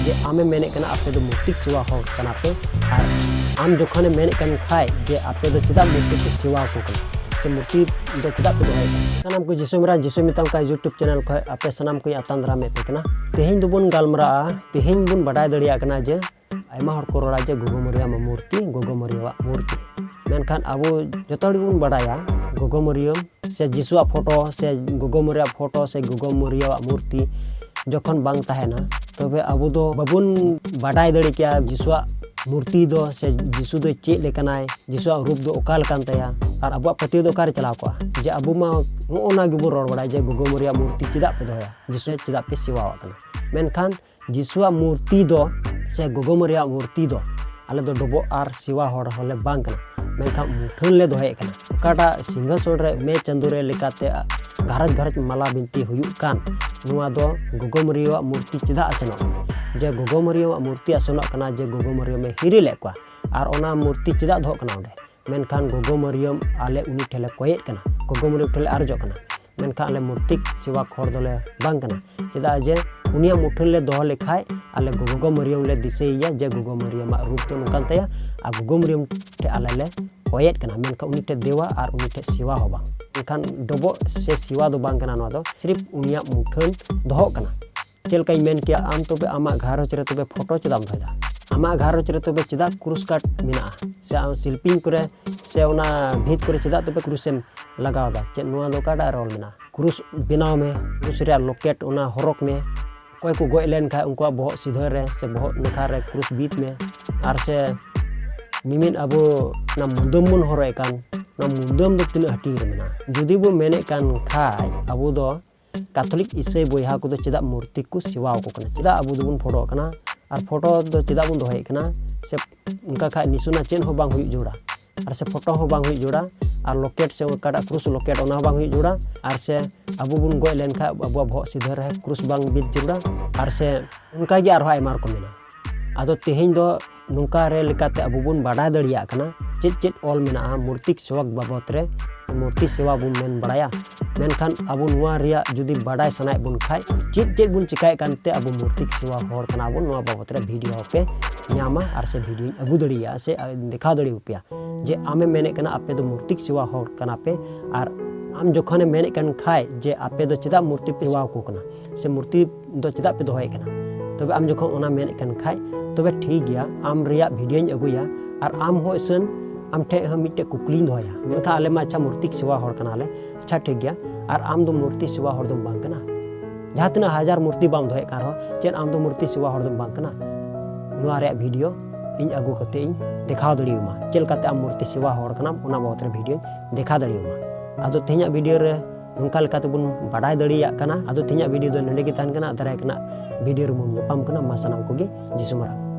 जे आमे मेने कना आपे दो मूर्ति सेवा हो कना पे और आम जोखने मेने कन खाए जे आपे दो चिदा मूर्ति को सेवा को कना से मूर्ति दो चिदा पे दो है सनाम को जिसु मिताम का यूट्यूब चैनल को आपे सनाम को आतांद्रा में पे कना तेहिं दुबुन गालमरा तेहिं बुन बडाय दड़िया कना जे आयमा हर को रोड़ा जे गोगो मरिया मूर्ति गोगो मरिया मूर्ति मेनखान अब जो बन बड़ाया गोगो मरियम से जिसुआ फोटो से गोगो मरिया फोटो से गोगो मरिया मूर्ति जखन बांग तहना तबे अब दो बाबुन बाडाय दड़ी क्या जिसुआ मूर्ति दो से जिसु दो चेक लेकनाय जिसुआ रूप दो ओकाल कान तया और अब पति दो कार चलाव को जे अब मा ओना गिबो रोड बड़ा जे गोगो मरिया मूर्ति चिदा पे दोया जिसु चिदा पे सेवा कना मेनखान जिसुआ मूर्ति दो से गोगो मरिया मूर्ति दो आले दो डबो आर सेवा होड़ होले बांग कना मेनखान मुठन ले दोहे कना काटा सिंहासन रे मे चंदू रे लेकाते घरज घरज माला बिनती हुयु कान नुआ दो गोगो मरिया मूर्ति चिदा आसेनो जे गोगो मरिया मूर्ति आसेनो कना जे गोगो मरिया में हिरी लेकवा और ओना मूर्ति चिदा दो कना ओंडे मेनखान गोगो मरियम आले उनी ठेले कोयेत कना गोगो मरियम ठेले आरजो कना मेनखान आले मूर्ति सेवा खोर दोले बांग कना चिदा जे उनिया मुठन ले दोह लेखाय आले गोगो मरियम ले दिसेया जे गोगो मरियम रूप तो नुकान तया आ गोगो मरियम ठे आले ले कोयेत कना मेनखान उनी ठे देवा और उनी ठे सेवा हो बांग मेनखान डबो से सेवा दो बांग कना नवा दो सिर्फ उनिया मुठन दोह कना चल कई मेन किया आम तो आमा घारोच रे तो फोटो चदाम धोदा आमा घारोच रे तो चिदा क्रूस काट मिना से शिल्पिंग करे से उना भीत करे चिदा तो क्रूसेम लगाव दा चे नुआ दो काडा रोल मिना क्रूस बनाव में क्रूस रे लोकेट उना हरक में कोई को गोय लेन खा उनको बहुत सीधर रे से बहुत नखा रे क्रूस बीत में आर से मिमिन अब ना मुदम मन हरे कान ना मुदम दो तीन हटी रे मिना जुदी बो मेने कान खाय अब दो कैथोलिक ईसाई बोया को चिदा मूर्ति को सेवा को कना चिदा अब दुबुन फोटो कना और फोटो दो चिदा बुन दोहे कना से उनका खा निसुना चेन हो बांग हुई जोड़ा और से फोटो हो बांग हुई जोड़ा और लोकेट से काटा क्रूस लोकेट ओना बांग हुई जोड़ा और से अब बुन गोय लेन खा अब बहुत सीधा रहे क्रूस बांग बीत जोड़ा और से उनका गे आरो आयमार को मेना आदो तेहिं दो नुका रे लेकाते अब बुन बाडा दड़िया कना चेत चेत ऑल मेना मूर्ति सेवा बाबत रे मूर्ति सेवा बुन मेन बड़ाया मेनखान अब नुआ रिया जुदी बाडाय सनाय बुन खाय चेत चेत बुन चिकाय कानते अब मूर्ति सेवा होड़ कना बुन नुआ बाबत रे वीडियो पे न्यामा और से वीडियो अगु दड़िया से देखा दड़ी उपिया जे आमे मेने कना आपे दो मूर्ति सेवा होड़ कना पे और आम जोखने मेने कन खाय जे आपे दो चिदा मूर्ति पे सेवा को कना से मूर्ति दो चिदा पे दोहे कना तबे आम जोखन ओना मेने कन खाय तबे ठीक गया आम रिया वीडियो अगुया और आम हो सन आम ठे हम मिट्टे कुकली दोया मेनखा आले मा अच्छा मूर्ति सेवा होड़ कना ले अच्छा ठीक गया और आम दो मूर्ति सेवा होड़ दो बांग कना जहाँ तना हजार मूर्ति बाम दोहे कार हो चेन आम दो मूर्ति सेवा होड़ दो बांग कना नुआ रे वीडियो इन अगु कते इन देखा दड़ियुमा चेल काते आम मूर्ति सेवा होड़ कना ओना बाबत रे वीडियो देखा दड़ियुमा आदो तेहिया वीडियो रे नोंका लेकाते बुन बाडाय दड़िया कना आदो तेहिया वीडियो दो नंडे गे तान कना दाराय कना वीडियो रे मुन नेपाम कना मा सनाम कोगे जिसु मरा।